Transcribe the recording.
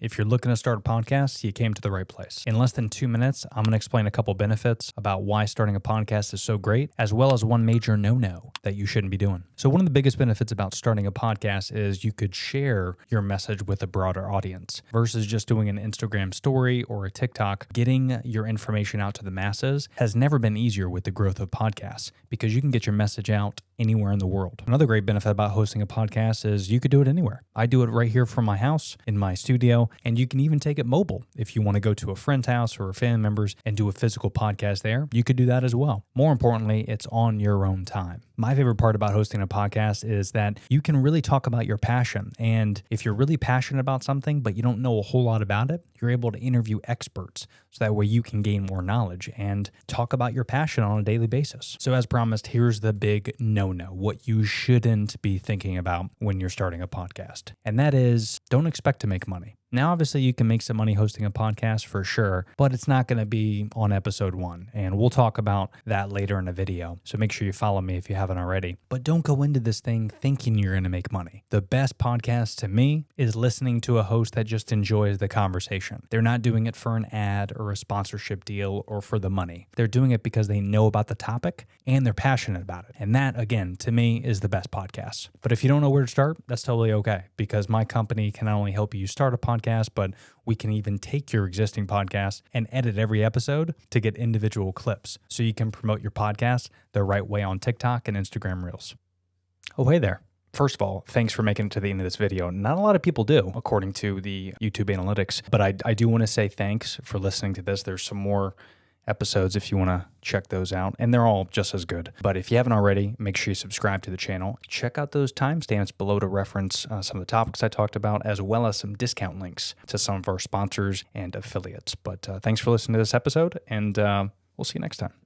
If you're looking to start a podcast, you came to the right place. In less than 2 minutes, I'm going to explain a couple benefits about why starting a podcast is so great, as well as one major no-no that you shouldn't be doing. So one of the biggest benefits about starting a podcast is you could share your message with a broader audience versus just doing an Instagram story or a TikTok. Getting your information out to the masses has never been easier with the growth of podcasts because you can get your message out anywhere in the world. Another great benefit about hosting a podcast is you could do it anywhere. I do it right here from my house, in my studio, and you can even take it mobile. If you want to go to a friend's house or a family member's and do a physical podcast there, you could do that as well. More importantly, it's on your own time. My favorite part about hosting a podcast is that you can really talk about your passion. And if you're really passionate about something, but you don't know a whole lot about it, you're able to interview experts so that way you can gain more knowledge and talk about your passion on a daily basis. So as promised, here's the big no-no, what you shouldn't be thinking about when you're starting a podcast. And that is, don't expect to make money. Now, obviously, you can make some money hosting a podcast for sure, but it's not going to be on episode 1. And we'll talk about that later in a video. So make sure you follow me if you haven't already. But don't go into this thing thinking you're going to make money. The best podcast to me is listening to a host that just enjoys the conversation. They're not doing it for an ad or a sponsorship deal or for the money. They're doing it because they know about the topic and they're passionate about it. And that, again, to me, is the best podcast. But if you don't know where to start, that's totally okay because my company can not only help you start a podcast, but we can even take your existing podcast and edit every episode to get individual clips so you can promote your podcast the right way on TikTok and Instagram Reels. Oh, hey there. First of all, thanks for making it to the end of this video. Not a lot of people do, according to the YouTube analytics, but I do want to say thanks for listening to this. There's some more episodes if you want to check those out, and they're all just as good. But if you haven't already, make sure you subscribe to the channel. Check out those timestamps below to reference some of the topics I talked about, as well as some discount links to some of our sponsors and affiliates. But thanks for listening to this episode, and we'll see you next time.